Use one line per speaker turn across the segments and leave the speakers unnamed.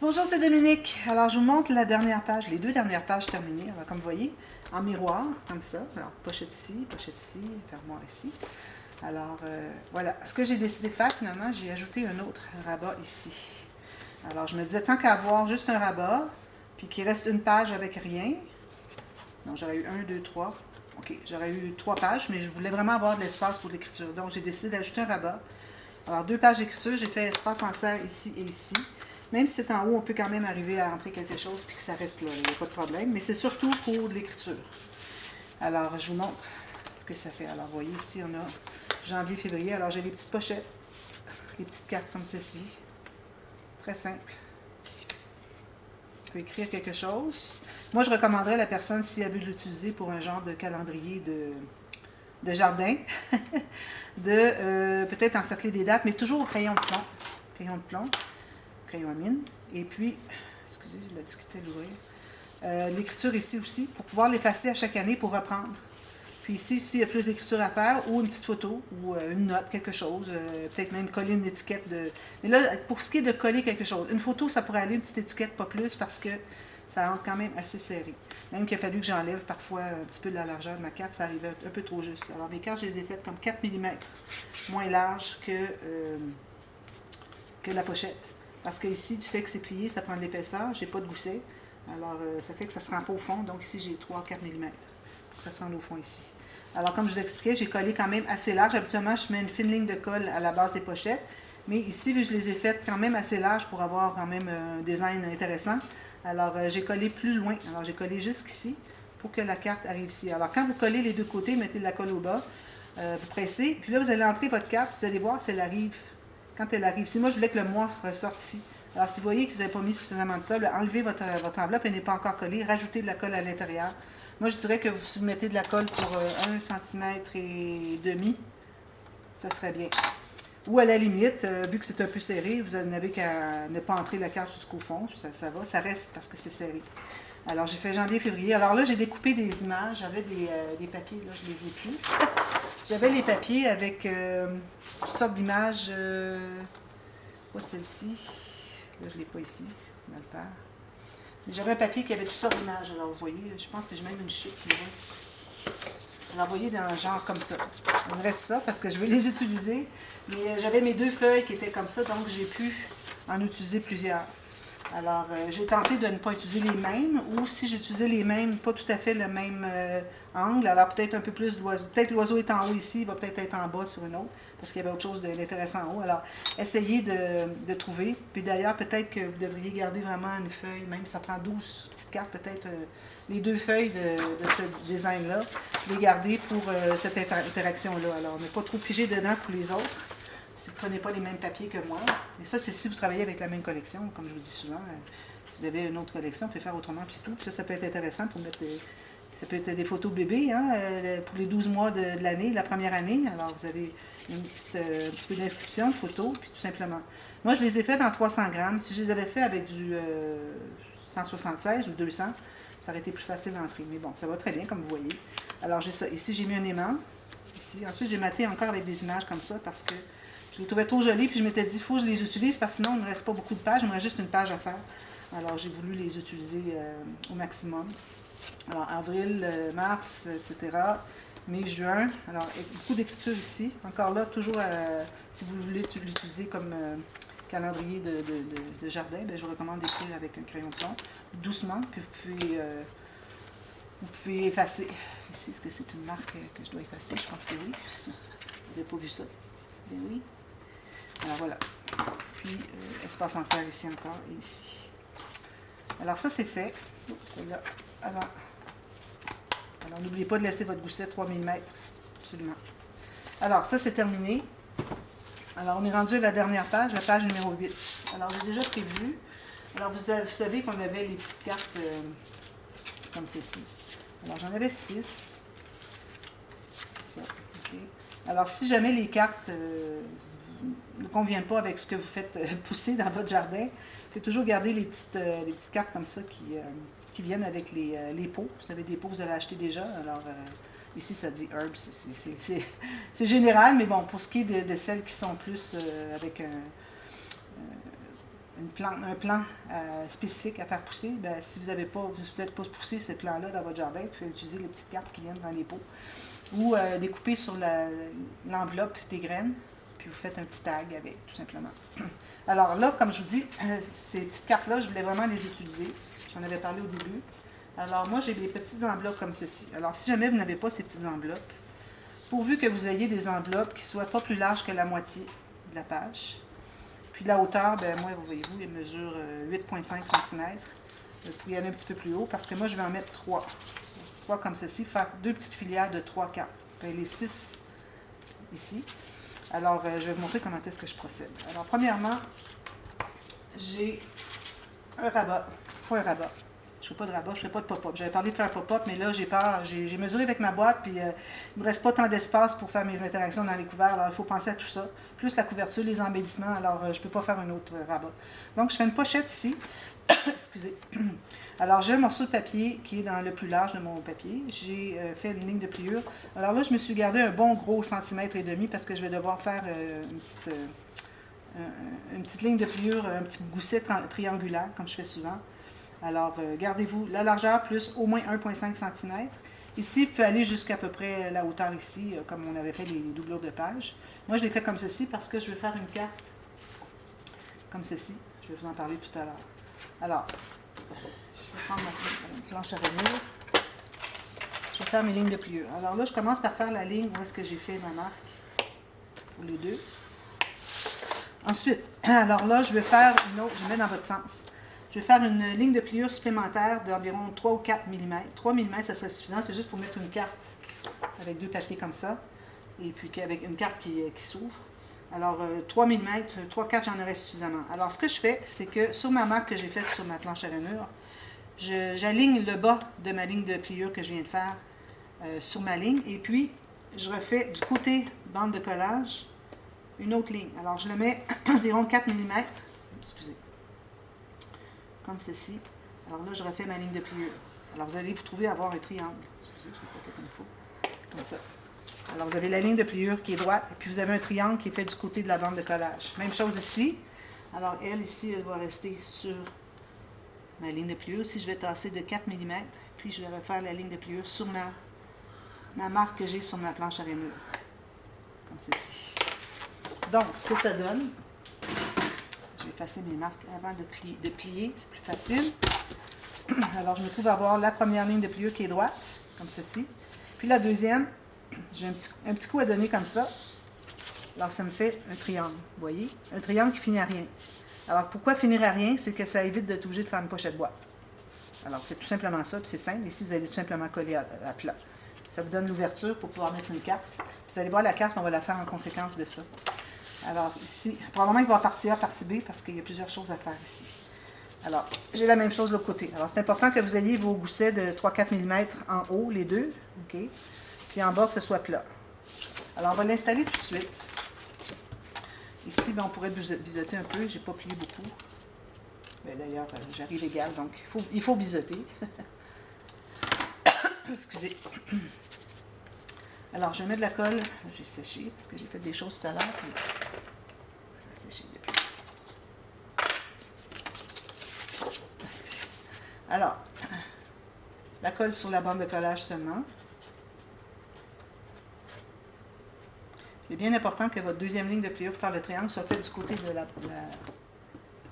Bonjour, c'est Dominique. Alors, je vous montre la dernière page, les deux dernières pages terminées. Alors, comme vous voyez, en miroir, comme ça. Alors, pochette ici, fermoir ici. Alors, voilà. Ce que j'ai décidé de faire, finalement, j'ai ajouté un autre rabat ici. Alors, je me disais, tant qu'à avoir juste un rabat, puis qu'il reste une page avec rien. Non, j'aurais eu un, deux, trois. OK, j'aurais eu 3 pages, mais je voulais vraiment avoir de l'espace pour l'écriture. Donc, j'ai décidé d'ajouter un rabat. Alors, 2 pages d'écriture, j'ai fait espace en serre ici et ici. Même si c'est en haut, on peut quand même arriver à entrer quelque chose puis que ça reste là, il n'y a pas de problème. Mais c'est surtout pour l'écriture. Alors, je vous montre ce que ça fait. Alors, vous voyez, ici, on a janvier, février. Alors, j'ai les petites pochettes, les petites cartes comme ceci. Très simple. On peut écrire quelque chose. Moi, je recommanderais à la personne, si elle veut l'utiliser pour un genre de calendrier de jardin, de peut-être encercler des dates, mais toujours au crayon de plomb. Crayon de plomb, crayon à mine. Et puis, excusez, j'ai de la difficulté à l'ouvrir. L'écriture ici aussi, pour pouvoir l'effacer à chaque année pour reprendre. Puis ici, s'il y a plus d'écriture à faire, ou une petite photo, ou une note, quelque chose, peut-être même coller une étiquette de... Mais là, pour ce qui est de coller quelque chose, une photo, ça pourrait aller, une petite étiquette, pas plus, parce que ça rentre quand même assez serré. Même qu'il a fallu que j'enlève parfois un petit peu de la largeur de ma carte, ça arrivait un peu trop juste. Alors mes cartes, je les ai faites comme 4 mm, moins larges que la pochette. Parce que ici, du fait que c'est plié, ça prend de l'épaisseur, j'ai pas de gousset. Alors ça fait que ça se rend pas au fond, donc ici j'ai 3-4 mm pour que ça se rende au fond ici. Alors comme je vous expliquais, j'ai collé quand même assez large. Habituellement, je mets une fine ligne de colle à la base des pochettes. Mais ici, je les ai faites quand même assez larges pour avoir quand même un design intéressant. Alors, j'ai collé plus loin. Alors, j'ai collé jusqu'ici pour que la carte arrive ici. Alors, quand vous collez les deux côtés, mettez de la colle au bas, vous pressez. Puis là, vous allez entrer votre carte, vous allez voir si elle arrive. Quand elle arrive ici, moi, je voulais que le mois ressorte ici. Alors, si vous voyez que vous n'avez pas mis suffisamment de colle, enlevez votre enveloppe, elle n'est pas encore collée, rajoutez de la colle à l'intérieur. Moi, je dirais que si vous mettez de la colle pour 1 cm et demi, ça serait bien. Ou à la limite, vu que c'est un peu serré, vous n'avez qu'à ne pas entrer la carte jusqu'au fond, ça va, ça reste parce que c'est serré. Alors j'ai fait janvier, février. Alors là, j'ai découpé des images, j'avais des papiers, là je les ai plus. J'avais les papiers avec toutes sortes d'images, pas celle-ci, là je ne l'ai pas ici, je vais mal faire. Mais j'avais un papier qui avait toutes sortes d'images, alors vous voyez, je pense que j'ai même une chute qui me reste. Alors vous voyez, dans un genre comme ça. Il me reste ça parce que je vais les utiliser. Mais j'avais mes 2 feuilles qui étaient comme ça, donc j'ai pu en utiliser plusieurs. Alors, j'ai tenté de ne pas utiliser les mêmes, ou si j'utilisais les mêmes, pas tout à fait le même angle, alors peut-être un peu plus d'oiseau. Peut-être l'oiseau est en haut ici, il va peut-être être en bas sur une autre, parce qu'il y avait autre chose d'intéressant en haut. Alors, essayez de trouver. Puis d'ailleurs, peut-être que vous devriez garder vraiment une feuille, même si ça prend 12 petites cartes, peut-être les 2 feuilles de ce design-là, les garder pour cette interaction-là. Alors, ne pas trop piger dedans pour les autres. Si vous ne prenez pas les mêmes papiers que moi. Et ça, c'est si vous travaillez avec la même collection, comme je vous dis souvent. Si vous avez une autre collection, vous pouvez faire autrement, puis c'est tout. Puis ça peut être intéressant pour mettre... ça peut être des photos bébés, hein, pour les 12 mois de l'année, la première année. Alors, vous avez un petit peu d'inscription, de photos, puis tout simplement. Moi, je les ai faites en 300 grammes. Si je les avais fait avec du 176 ou 200, ça aurait été plus facile d'entrer. Mais bon, ça va très bien, comme vous voyez. Alors, j'ai ça. Ici, j'ai mis un aimant. Ici. Ensuite, j'ai maté encore avec des images comme ça, parce que je les trouvais trop jolies, puis je m'étais dit, il faut que je les utilise, parce que sinon, il ne me reste pas beaucoup de pages, il me reste juste une page à faire. Alors, j'ai voulu les utiliser au maximum. Alors, avril, mars, etc. Mai, juin. Alors, beaucoup d'écriture ici. Encore là, toujours, si vous voulez l'utiliser comme calendrier de jardin, bien, je vous recommande d'écrire avec un crayon de plomb, doucement, puis vous pouvez effacer. Ici, est-ce que c'est une marque que je dois effacer? Je pense que oui. Vous n'avez pas vu ça? Bien oui. Alors voilà. Puis, espace en serre ici encore et ici. Alors ça, c'est fait. Celle-là, avant. Alors n'oubliez pas de laisser votre gousset 3 mm. Absolument. Alors ça, c'est terminé. Alors on est rendu à la dernière page, la page numéro 8. Alors j'ai déjà prévu. Alors vous savez qu'on avait les petites cartes comme ceci. Alors j'en avais 6. Ça, okay. Alors si jamais les cartes ne conviennent pas avec ce que vous faites pousser dans votre jardin, vous pouvez toujours garder les petites cartes comme ça qui viennent avec les pots. Vous avez des pots que vous avez achetés déjà. Alors ici ça dit herbs, c'est général, mais bon, pour ce qui est de celles qui sont plus avec un plan spécifique à faire pousser, bien, si vous ne faites pas pousser ce plan-là dans votre jardin, vous pouvez utiliser les petites cartes qui viennent dans les pots. Ou découper sur l'enveloppe des graines, puis vous faites un petit tag avec, tout simplement. Alors là, comme je vous dis, ces petites cartes-là, je voulais vraiment les utiliser. J'en avais parlé au début. Alors moi, j'ai des petites enveloppes comme ceci. Alors si jamais vous n'avez pas ces petites enveloppes, pourvu que vous ayez des enveloppes qui ne soient pas plus larges que la moitié de la page. Puis la hauteur, ben moi, vous voyez-vous, elle mesure 8,5 cm. Vous pouvez y aller un petit peu plus haut parce que moi, je vais en mettre 3. 3 comme ceci, faire 2 petites filières de 3 cartes. Enfin, les 6 ici. Alors, je vais vous montrer comment est-ce que je procède. Alors, premièrement, j'ai un rabat. Pas un rabat. Je ne fais pas de rabat, je ne fais pas de pop-up. J'avais parlé de faire un pop-up, mais là, j'ai mesuré avec ma boîte, puis il ne me reste pas tant d'espace pour faire mes interactions dans les couverts. Alors, il faut penser à tout ça. Plus la couverture, les embellissements. Alors, je ne peux pas faire un autre rabat. Donc, je fais une pochette ici. Excusez. Alors, j'ai un morceau de papier qui est dans le plus large de mon papier. J'ai fait une ligne de pliure. Alors là, je me suis gardé un bon gros centimètre et demi parce que je vais devoir faire une petite ligne de pliure, un petit gousset triangulaire, comme je fais souvent. Alors, gardez-vous la largeur plus au moins 1,5 cm. Ici, vous pouvez aller jusqu'à peu près la hauteur ici, comme on avait fait les doublures de page. Moi, je l'ai fait comme ceci parce que je vais faire une carte comme ceci. Je vais vous en parler tout à l'heure. Alors, je vais prendre ma planche à rainure. Je vais faire mes lignes de pliure. Alors là, je commence par faire la ligne où est-ce que j'ai fait ma marque pour les deux. Ensuite, alors là, je vais faire une autre, je mets dans votre sens. Je vais faire une ligne de pliure supplémentaire d'environ 3 ou 4 mm. 3 mm, ça serait suffisant, c'est juste pour mettre une carte avec 2 papiers comme ça, et puis avec une carte qui s'ouvre. Alors, 3 mm, 3-4, j'en aurais suffisamment. Alors, ce que je fais, c'est que sur ma marque que j'ai faite sur ma planche à rainure, j'aligne le bas de ma ligne de pliure que je viens de faire sur ma ligne, et puis je refais du côté bande de collage une autre ligne. Alors, je le mets environ 4 mm, excusez, comme ceci. Alors là, je refais ma ligne de pliure. Alors, vous allez vous trouver à avoir un triangle. Excusez, je l'ai pas fait comme il faut. Comme ça. Alors, vous avez la ligne de pliure qui est droite, et puis vous avez un triangle qui est fait du côté de la bande de collage. Même chose ici. Alors, elle, ici, elle va rester sur ma ligne de pliure. Ici, je vais tasser de 4 mm, puis je vais refaire la ligne de pliure sur ma marque que j'ai sur ma planche à rainure. Comme ceci. Donc, ce que ça donne, je vais effacer mes marques avant de plier, c'est plus facile. Alors, je me trouve à avoir la première ligne de pliure qui est droite, comme ceci. Puis la deuxième, j'ai un petit coup à donner comme ça. Alors, ça me fait un triangle, vous voyez? Un triangle qui finit à rien. Alors, pourquoi finir à rien? C'est que ça évite d'être obligé de faire une pochette boîte. Alors, c'est tout simplement ça, puis c'est simple. Ici, vous allez tout simplement coller à plat. Ça vous donne l'ouverture pour pouvoir mettre une carte. Puis vous allez voir la carte, on va la faire en conséquence de ça. Alors, ici, probablement qu'il va y avoir partie A, partie B, parce qu'il y a plusieurs choses à faire ici. Alors, j'ai la même chose de l'autre côté. Alors, c'est important que vous ayez vos goussets de 3-4 mm en haut, les deux, OK? Puis en bas, que ce soit plat. Alors, on va l'installer tout de suite. Ici, bien, on pourrait biseauter un peu. Je n'ai pas plié beaucoup. Mais d'ailleurs, j'arrive égal, donc il faut biseauter. Excusez. Alors, je mets de la colle. J'ai séché parce que j'ai fait des choses tout à l'heure. Ça a séché depuis. Excusez. Alors, la colle sur la bande de collage seulement. C'est bien important que votre deuxième ligne de pliure pour faire le triangle soit faite du côté de la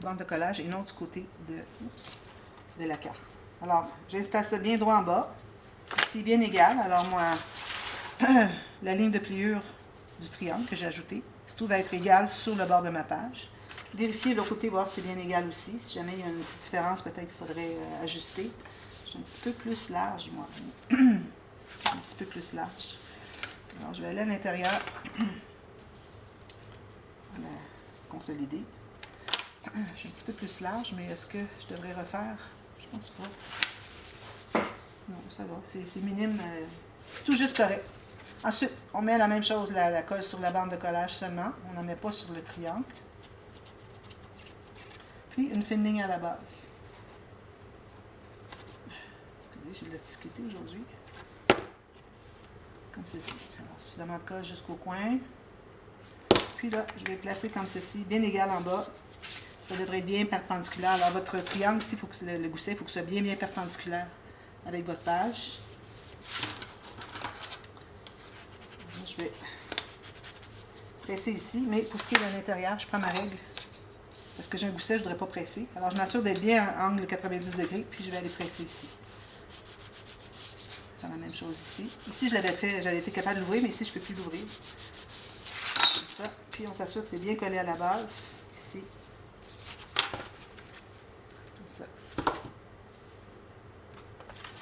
bande de collage et non du côté de la carte. Alors, j'installe ça bien droit en bas. Ici, bien égal. Alors, moi, la ligne de pliure du triangle que j'ai ajouté se trouve à être égale sur le bord de ma page. Vérifiez de l'autre côté, voir si c'est bien égal aussi. Si jamais il y a une petite différence, peut-être qu'il faudrait ajuster. J'ai un petit peu plus large, moi. Un petit peu plus large. Alors, je vais aller à l'intérieur. Voilà, consolider. J'ai un petit peu plus large, mais est-ce que je devrais refaire? Je pense pas. Non, ça va. C'est minime. Tout juste correct. Ensuite, on met la même chose, la colle sur la bande de collage seulement. On n'en met pas sur le triangle. Puis, une fine ligne à la base. Excusez, j'ai de la difficulté aujourd'hui. Comme ceci. Alors, suffisamment de colle jusqu'au coin. Puis là, je vais placer comme ceci, bien égal en bas. Ça devrait être bien perpendiculaire. Alors, votre triangle ici, faut que le gousset, il faut que ce soit bien perpendiculaire avec votre page. Je vais presser ici, mais pour ce qui est de l'intérieur, je prends ma règle. Parce que j'ai un gousset, je ne voudrais pas presser. Alors, je m'assure d'être bien à angle 90 degrés, puis je vais aller presser ici. Faire la même chose ici. Ici, je l'avais fait, j'avais été capable de l'ouvrir, mais ici, je ne peux plus l'ouvrir. Comme ça. Puis, on s'assure que c'est bien collé à la base, ici. Comme ça.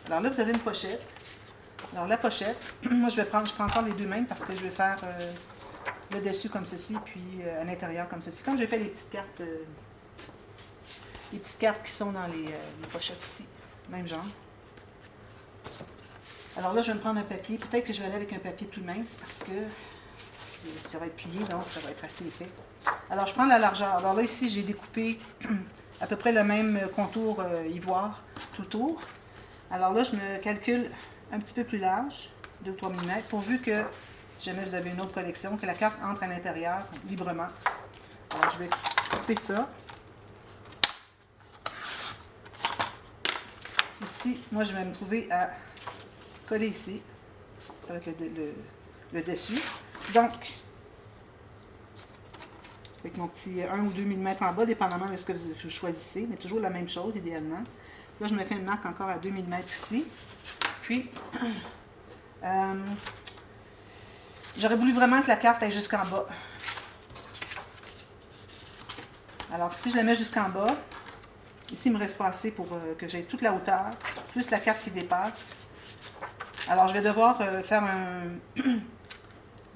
Alors là, vous avez une pochette. Alors, la pochette, moi, je prends encore les deux mêmes parce que je vais faire le dessus comme ceci, puis à l'intérieur comme ceci. Comme j'ai fait les petites cartes qui sont dans les pochettes ici, même genre. Alors là, je vais me prendre un papier. Peut-être que je vais aller avec un papier plus mince parce que ça va être plié, donc ça va être assez épais. Alors, je prends la largeur. Alors là, ici, j'ai découpé à peu près le même contour ivoire tout autour. Alors là, je me calcule un petit peu plus large, 2 ou 3 mm, pourvu que, si jamais vous avez une autre collection, que la carte entre à l'intérieur librement. Alors, je vais couper ça. Ici, moi, je vais me trouver à coller ici. Ça va être le dessus. Donc, avec mon petit 1 ou 2 mm en bas, dépendamment de ce que vous choisissez, mais toujours la même chose, idéalement. Là, je me fais une marque encore à 2 mm ici. Puis, j'aurais voulu vraiment que la carte aille jusqu'en bas. Alors, si je la mets jusqu'en bas, ici, il me reste pas assez pour que j'aie toute la hauteur, plus la carte qui dépasse. Alors, je vais devoir faire un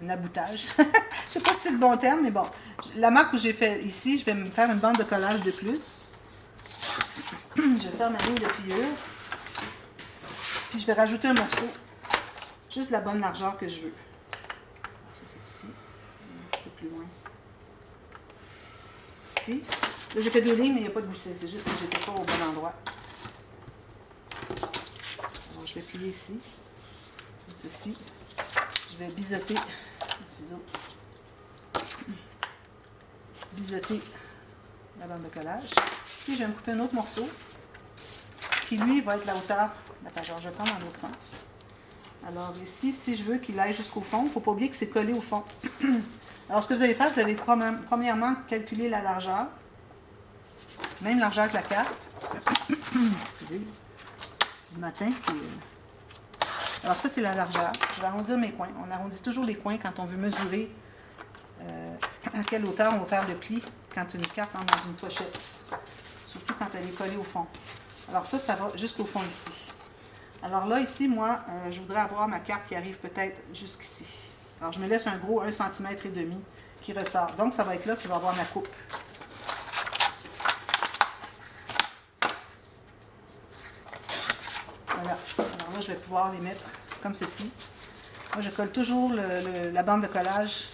aboutage. Je ne sais pas si c'est le bon terme, mais bon. La marque que j'ai fait ici, je vais me faire une bande de collage de plus. Je vais faire ma ligne de pliure. Puis, je vais rajouter un morceau. Juste la bonne largeur que je veux. Ça, c'est ici. Un petit peu plus loin. Ici. Là, j'ai fait 2 lignes, mais il n'y a pas de gousset. C'est juste que je n'étais pas au bon endroit. Alors, je vais plier ici. Comme ceci. Je vais biseauter le ciseau. Biseauter la bande de collage. Puis, je vais me couper un autre morceau qui, lui, va être la hauteur de la page. Alors, je vais prendre dans l'autre sens. Alors, ici, si je veux qu'il aille jusqu'au fond, il ne faut pas oublier que c'est collé au fond. Alors, ce que vous allez faire, vous allez premièrement calculer la largeur. Même largeur que la carte. Excusez. Du matin. Alors, ça, c'est la largeur. Je vais arrondir mes coins. On arrondit toujours les coins quand on veut mesurer à quelle hauteur on va faire le pli quand une carte entre dans une pochette. Surtout quand elle est collée au fond. Alors, ça va jusqu'au fond ici. Alors là, ici, moi, je voudrais avoir ma carte qui arrive peut-être jusqu'ici. Alors, je me laisse un gros 1,5 cm qui ressort. Donc, ça va être là qu'il va avoir ma coupe. Voilà. Alors là, je vais pouvoir les mettre comme ceci. Moi, je colle toujours la bande de collage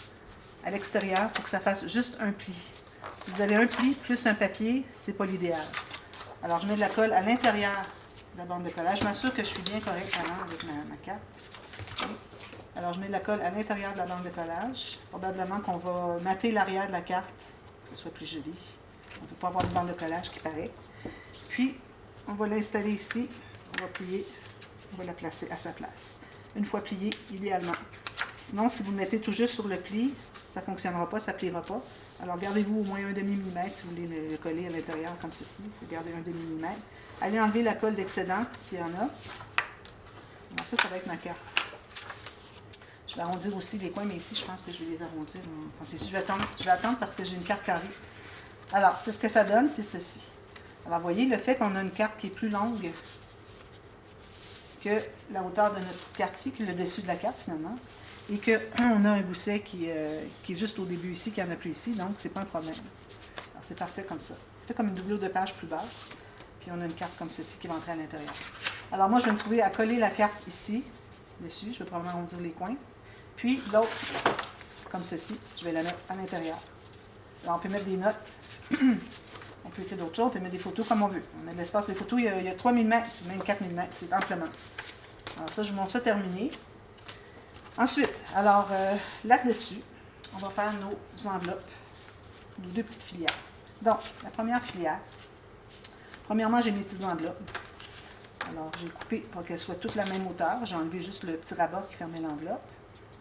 à l'extérieur pour que ça fasse juste un pli. Si vous avez un pli plus un papier, c'est pas l'idéal. Alors, je mets de la colle à l'intérieur de la bande de collage. Je m'assure que je suis bien correcte avec ma carte. Alors, je mets de la colle à l'intérieur de la bande de collage. Probablement qu'on va mater l'arrière de la carte, que ce soit plus joli. On ne peut pas avoir une bande de collage qui paraît. Puis, on va l'installer ici. On va plier. On va la placer à sa place. Une fois pliée, idéalement. Sinon, si vous le mettez tout juste sur le pli, ça ne fonctionnera pas, ça ne pliera pas. Alors, gardez-vous au moins un demi-millimètre si vous voulez le coller à l'intérieur comme ceci. Il faut garder un demi-millimètre. Allez enlever la colle d'excédent s'il y en a. Alors, ça va être ma carte. Je vais arrondir aussi les coins, mais ici, je pense que je vais les arrondir. Enfin, ici, je vais attendre parce que j'ai une carte carrée. Alors, c'est ce que ça donne, c'est ceci. Alors, vous voyez, le fait qu'on a une carte qui est plus longue que la hauteur de notre petite carte ici, qui est le dessus de la carte, finalement, et qu'on a un gousset qui est juste au début ici, qui n'y en a plus ici, donc c'est pas un problème. Alors, c'est parfait comme ça. C'est fait comme une doublure de page plus basse, puis on a une carte comme ceci qui va entrer à l'intérieur. Alors, moi, je vais me trouver à coller la carte ici, dessus. Je vais probablement arrondir les coins. Puis, l'autre, comme ceci, je vais la mettre à l'intérieur. Alors, on peut mettre des notes. On peut écrire d'autres choses. On peut mettre des photos comme on veut. On met de l'espace. Les photos, il y a 3 mm, même 4 mm. C'est amplement. Alors, ça, je vous montre ça terminé. Ensuite, alors, là-dessus, on va faire nos enveloppes, nos 2 petites filières. Donc, la première filière. Premièrement, j'ai mes petites enveloppes. Alors, j'ai coupé pour qu'elles soient toutes la même hauteur. J'ai enlevé juste le petit rabat qui fermait l'enveloppe.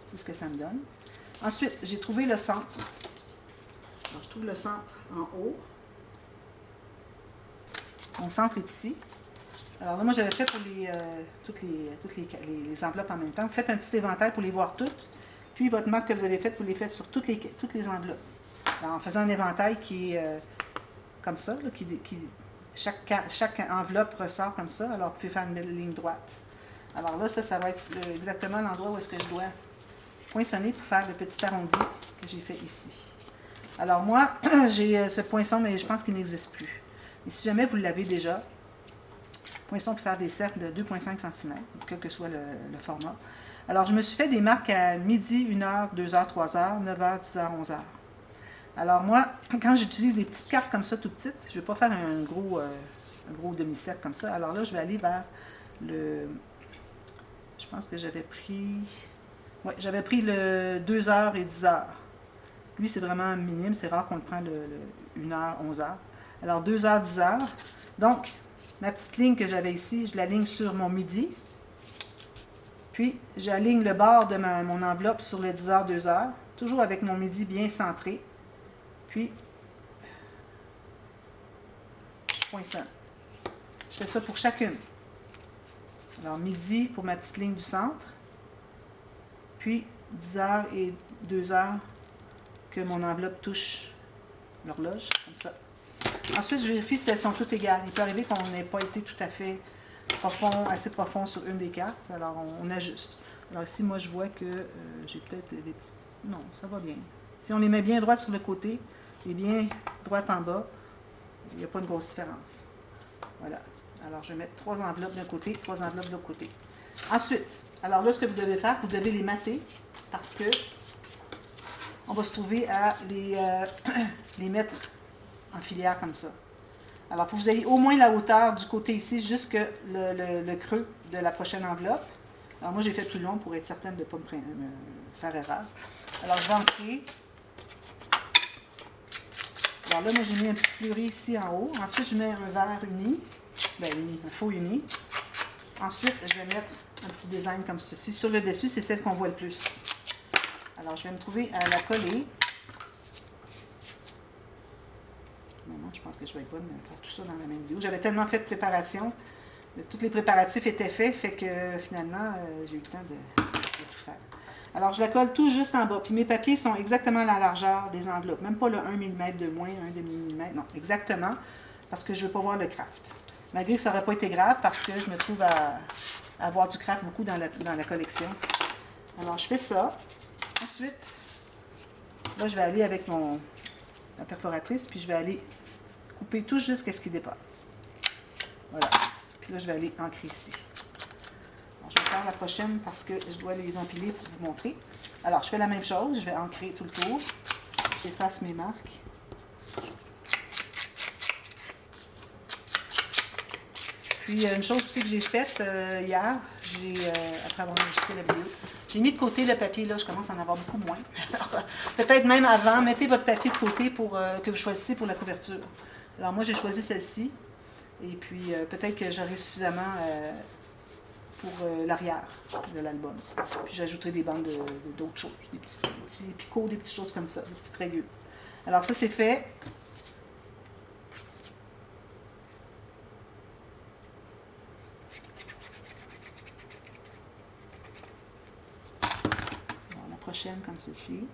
C'est ce que ça me donne. Ensuite, j'ai trouvé le centre. Alors, je trouve le centre en haut. Mon centre est ici. Alors là, moi, j'avais fait pour toutes les enveloppes en même temps. Vous faites un petit éventail pour les voir toutes. Puis, votre marque que vous avez faite, vous les faites sur toutes les enveloppes. Alors, en faisant un éventail qui est comme ça, là, chaque enveloppe ressort comme ça. Alors, vous pouvez faire une ligne droite. Alors là, ça va être exactement l'endroit où est-ce que je dois poinçonner pour faire le petit arrondi que j'ai fait ici. Alors moi, j'ai ce poinçon, mais je pense qu'il n'existe plus. Et si jamais vous l'avez déjà, poinçon pour faire des cercles de 2,5 cm, quel que soit le format. Alors, je me suis fait des marques à midi, 1h, 2h, 3h, 9h, 10h, 11h. Alors moi, quand j'utilise des petites cartes comme ça, tout petites, je ne vais pas faire un gros demi-cercle comme ça. Alors là, je vais aller vers le... Je pense que j'avais pris... Oui, j'avais pris le 2h et 10h. Lui, c'est vraiment minime. C'est rare qu'on le prend le 1h, 11h. Alors, 2h, 10h. Donc, ma petite ligne que j'avais ici, je l'aligne sur mon midi. Puis, j'aligne le bord de mon enveloppe sur le 10h, 2h. Toujours avec mon midi bien centré. Puis, je poinçonne. Je fais ça pour chacune. Alors, midi pour ma petite ligne du centre. Puis, 10h et 2h que mon enveloppe touche l'horloge, comme ça. Ensuite, je vérifie si elles sont toutes égales. Il peut arriver qu'on n'ait pas été tout à fait assez profond sur une des cartes. Alors, on ajuste. Alors ici, moi, je vois que j'ai peut-être des petits... Non, ça va bien. Si on les met bien droites sur le côté et bien droites en bas, il n'y a pas une grosse différence. Voilà. Alors, je vais mettre 3 enveloppes d'un côté, 3 enveloppes de l'autre côté. Ensuite, alors là, ce que vous devez faire, vous devez les mater parce que on va se trouver à les mettre en filière comme ça. Alors, il faut que vous ayez au moins la hauteur du côté ici, jusque le creux de la prochaine enveloppe. Alors, moi, j'ai fait plus long pour être certaine de ne pas me faire erreur. Alors, je vais ancrer. Alors là, moi, j'ai mis un petit fleuri ici en haut. Ensuite, je mets un verre uni. Ben, uni, un faux uni. Ensuite, je vais mettre un petit design comme ceci. Sur le dessus, c'est celle qu'on voit le plus. Alors, je vais me trouver à la coller. Maintenant, je pense que je vais être bonne à faire tout ça dans la même vidéo. J'avais tellement fait de préparation. Tous les préparatifs étaient faits, fait que finalement, j'ai eu le temps de tout faire. Alors, je la colle tout juste en bas. Puis mes papiers sont exactement à la largeur des enveloppes. Même pas le 1 mm de moins, 1 demi-millimètre. Non, exactement. Parce que je ne veux pas voir le craft. Malgré que ça n'aurait pas été grave, parce que je me trouve à avoir du craft beaucoup dans la collection. Alors, je fais ça. Ensuite, là, je vais aller avec la perforatrice, puis je vais aller couper tout jusqu'à ce qui dépasse. Voilà. Puis là, je vais aller ancrer ici. Alors, je vais faire la prochaine parce que je dois les empiler pour vous montrer. Alors, je fais la même chose. Je vais ancrer tout le tour. J'efface mes marques. Puis, une chose aussi que j'ai faite hier, après avoir enregistré la vidéo, j'ai mis de côté le papier. Là, je commence à en avoir beaucoup moins. Peut-être même avant, mettez votre papier de côté pour que vous choisissez pour la couverture. Alors, moi, j'ai choisi celle-ci. Et puis, peut-être que j'aurai suffisamment pour l'arrière de l'album. Puis, j'ajouterai des bandes d'autres choses, des petits picots, des petites choses comme ça, des petits rayures. Alors, ça, c'est fait. Alors, la prochaine, comme ceci.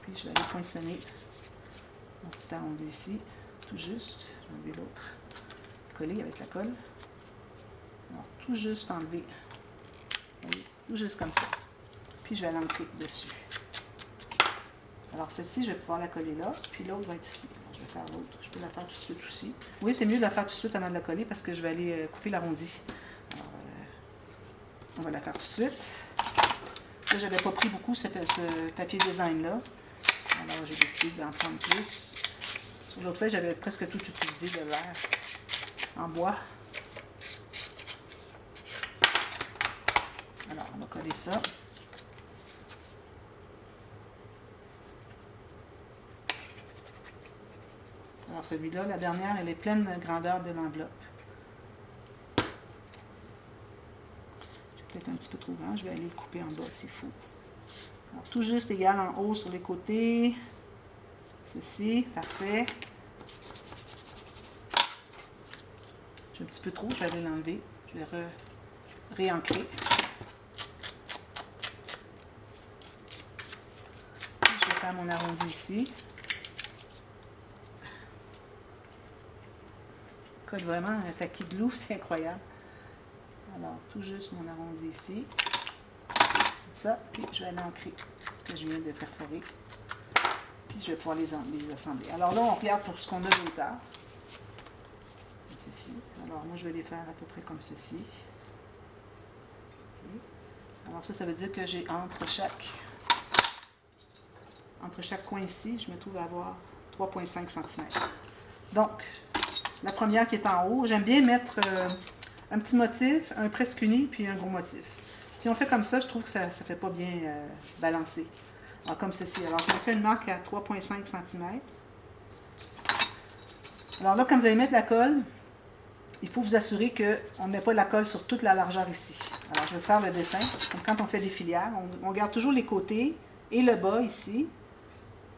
Puis, je vais aller poinçonner mon petit arrondi ici, tout juste. Je vais enlever l'autre. Coller avec la colle. Alors, tout juste enlever. Voyez, tout juste comme ça. Puis, je vais l'ancrer dessus. Alors, celle-ci, je vais pouvoir la coller là. Puis, l'autre va être ici. Alors, je vais faire l'autre. Je peux la faire tout de suite aussi. Oui, c'est mieux de la faire tout de suite avant de la coller parce que je vais aller couper l'arrondi. Alors, on va la faire tout de suite. Là, je n'avais pas pris beaucoup ce papier design-là. Alors, j'ai décidé d'en prendre plus. Sur l'autre fois, j'avais presque tout utilisé de verre en bois. Alors, on va coller ça. Alors celui-là, la dernière, elle est pleine grandeur de l'enveloppe. Peut-être un petit peu trop grand, je vais aller le couper en bas s'il faut. Alors, tout juste égal en haut sur les côtés. Ceci, parfait. J'ai un petit peu trop, je vais aller l'enlever. Je vais réancrer. Je vais faire mon arrondi ici. Code vraiment un taquis de glue, c'est incroyable. Alors, tout juste mon arrondi ici. Comme ça, puis je vais l'ancrer, ce que je viens de perforer. Puis je vais pouvoir les assembler. Alors là, on regarde pour ce qu'on a de hauteur. Comme ceci. Alors moi, je vais les faire à peu près comme ceci. Okay. Alors ça veut dire que j'ai entre chaque coin ici, je me trouve à avoir 3,5 cm. Donc, la première qui est en haut, j'aime bien mettre un petit motif, un presque uni, puis un gros motif. Si on fait comme ça, je trouve que ça ne fait pas bien balancé. Alors, comme ceci. Alors, je vais faire une marque à 3,5 cm. Alors là, quand vous allez mettre la colle, il faut vous assurer qu'on ne met pas la colle sur toute la largeur ici. Alors, je vais faire le dessin. Donc, quand on fait des filières, on garde toujours les côtés et le bas ici,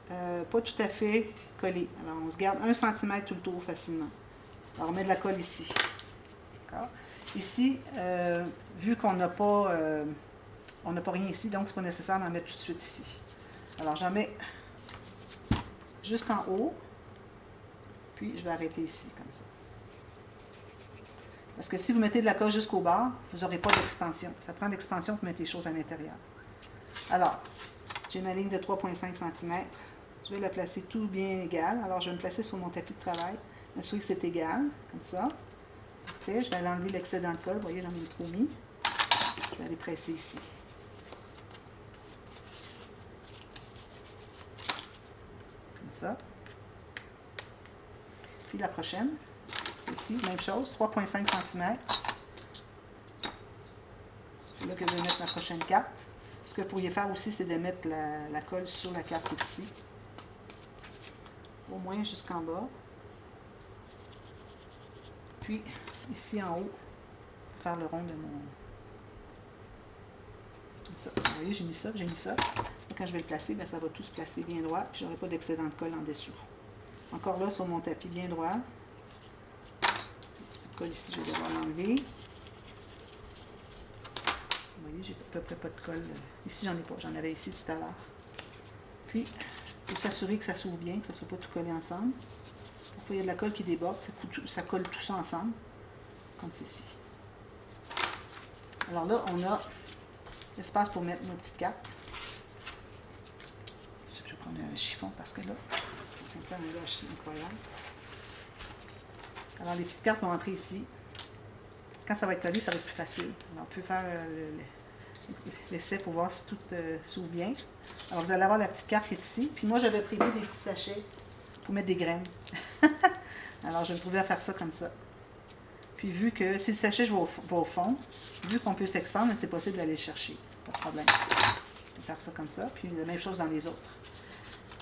pas tout à fait collé. Alors, on se garde 1 cm tout le tour facilement. Alors, on met de la colle ici. D'accord? Ici, vu qu'on n'a pas, rien ici, donc c'est pas nécessaire d'en mettre tout de suite ici. Alors, j'en mets jusqu'en haut, puis je vais arrêter ici, comme ça. Parce que si vous mettez de la colle jusqu'au bas, vous n'aurez pas d'expansion. Ça prend de l'expansion pour mettre les choses à l'intérieur. Alors, j'ai ma ligne de 3,5 cm. Je vais la placer tout bien égal. Alors, je vais me placer sur mon tapis de travail. M'assurer que c'est égal, comme ça. Parfait. Je vais aller enlever l'excédent de colle. Vous voyez, j'en ai trop mis. Je vais aller presser ici. Comme ça. Puis la prochaine, c'est ici, même chose, 3,5 cm. C'est là que je vais mettre ma prochaine carte. Ce que vous pourriez faire aussi, c'est de mettre la colle sur la carte qui est ici. Au moins jusqu'en bas. Puis, ici en haut, faire le rond de mon... Comme ça. Vous voyez, j'ai mis ça, j'ai mis ça. Et quand je vais le placer, bien, ça va tout se placer bien droit. Puis, je n'aurai pas d'excédent de colle en dessous. Encore là, sur mon tapis bien droit. Un petit peu de colle ici, je vais devoir l'enlever. Vous voyez, j'ai à peu près pas de colle. Ici, j'en ai pas. J'en avais ici tout à l'heure. Puis, il faut s'assurer que ça s'ouvre bien, que ça ne soit pas tout collé ensemble. Parfois, il y a de la colle qui déborde, ça colle tout ça ensemble, comme ceci. Alors là, on a l'espace pour mettre nos petites cartes. Je vais prendre un chiffon parce que là, c'est un peu un gâchis incroyable. Alors, les petites cartes vont entrer ici. Quand ça va être collé, ça va être plus facile. Alors, on peut faire l'essai pour voir si tout s'ouvre bien. Alors, vous allez avoir la petite carte qui est ici. Puis moi, j'avais prévu des petits sachets pour mettre des graines. Alors, je vais me trouver à faire ça comme ça. Puis, vu que si le sachet va au fond, vu qu'on peut s'expandre, c'est possible d'aller le chercher. Pas de problème. Je vais faire ça comme ça. Puis, la même chose dans les autres.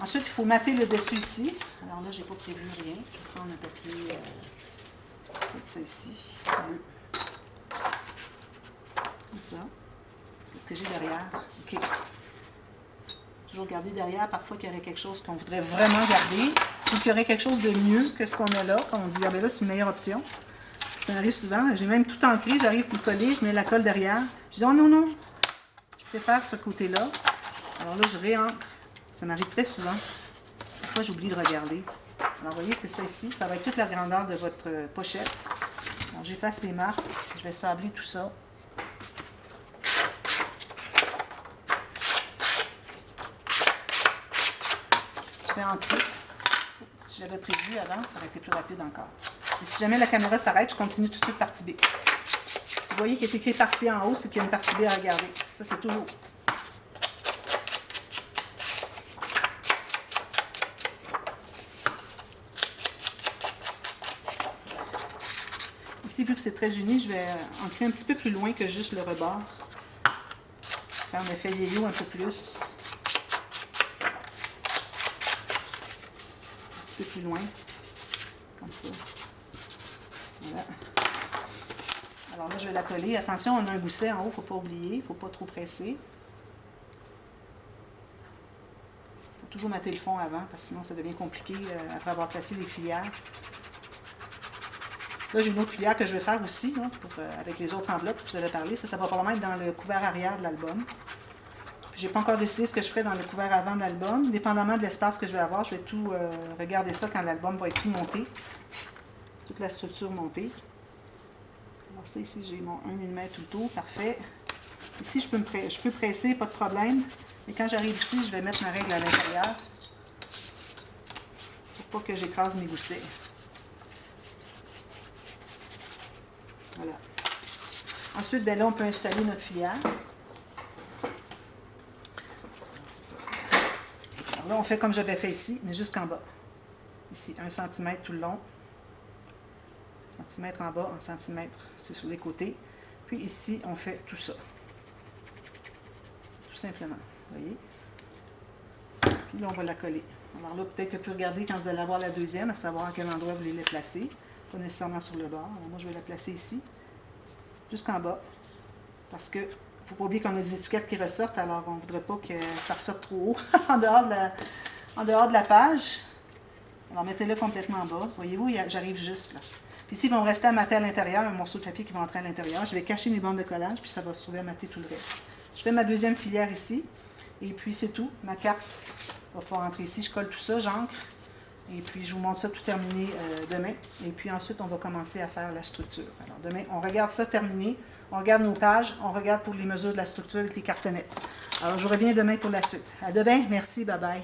Ensuite, il faut mater le dessus ici. Alors là, je n'ai pas prévu rien. Je vais prendre un papier, mettre ça ici, bleu. Comme ça. Qu'est-ce que j'ai derrière? OK. Toujours garder derrière. Parfois, qu'il y aurait quelque chose qu'on voudrait vraiment garder. Ou qu'il y aurait quelque chose de mieux que ce qu'on a là. Quand on dit, ah ben là, c'est une meilleure option. Ça arrive souvent. J'ai même tout ancré. J'arrive pour le coller. Je mets la colle derrière. Je dis, oh non, non. Je préfère ce côté-là. Alors là, je réancre. Ça m'arrive très souvent. Parfois, j'oublie de regarder. Alors, vous voyez, c'est ça ici. Ça va être toute la grandeur de votre pochette. Alors, j'efface les marques. Je vais sabler tout ça. Je vais ancrer. Si j'avais prévu avant, ça aurait été plus rapide encore. Et si jamais la caméra s'arrête, je continue tout de suite partie B. Si vous voyez qu'il est écrit partie en haut, c'est qu'il y a une partie B à regarder. Ça, c'est toujours. Ici, vu que c'est très uni, je vais ancrer un petit peu plus loin que juste le rebord. Faire un effet yéyo un peu plus. Un petit peu plus loin. comme ça. Voilà. Alors là, je vais la coller. Attention, on a un gousset en haut, il ne faut pas oublier, il ne faut pas trop presser. Il faut toujours mater le fond avant, parce que sinon ça devient compliqué après avoir placé les filières. Là, j'ai une autre filière que je vais faire aussi, là, avec les autres enveloppes que je vous avais parlé. Ça va probablement être dans le couvert arrière de l'album. Je n'ai pas encore décidé ce que je ferai dans le couvert avant de l'album. Dépendamment de l'espace que je vais avoir, je vais tout regarder ça quand l'album va être tout monté. Toute la structure montée. Alors ça, ici, j'ai mon 1 mm tout le tour. Parfait. Ici, je peux presser, pas de problème. Mais quand j'arrive ici, je vais mettre ma règle à l'intérieur. Pour pas que j'écrase mes goussets. Voilà. Ensuite, ben là, on peut installer notre filière. Alors là, on fait comme j'avais fait ici, mais jusqu'en bas. Ici, 1 cm tout le long. 1 cm en bas, 1 cm, c'est sur les côtés. Puis ici, on fait tout ça. Tout simplement. Vous voyez? Puis là, on va la coller. Alors là, peut-être que vous pouvez regarder quand vous allez avoir la deuxième, à savoir à quel endroit vous voulez la placer. Pas nécessairement sur le bord. Alors moi, je vais la placer ici, jusqu'en bas. Parce que faut pas oublier qu'on a des étiquettes qui ressortent, alors on ne voudrait pas que ça ressorte trop haut en dehors de la page. Alors mettez-le complètement en bas. Voyez-vous, j'arrive juste là. Puis ici, ils vont rester à mater à l'intérieur, un morceau de papier qui va entrer à l'intérieur. Je vais cacher mes bandes de collage, puis ça va se trouver à mater tout le reste. Je fais ma deuxième filière ici, et puis c'est tout. Ma carte va pouvoir entrer ici. Je colle tout ça, j'encre, et puis je vous montre ça tout terminé demain. Et puis ensuite, on va commencer à faire la structure. Alors demain, on regarde ça terminé. On regarde nos pages, on regarde pour les mesures de la structure avec les cartonnettes. Alors, je reviens demain pour la suite. À demain, merci, bye bye.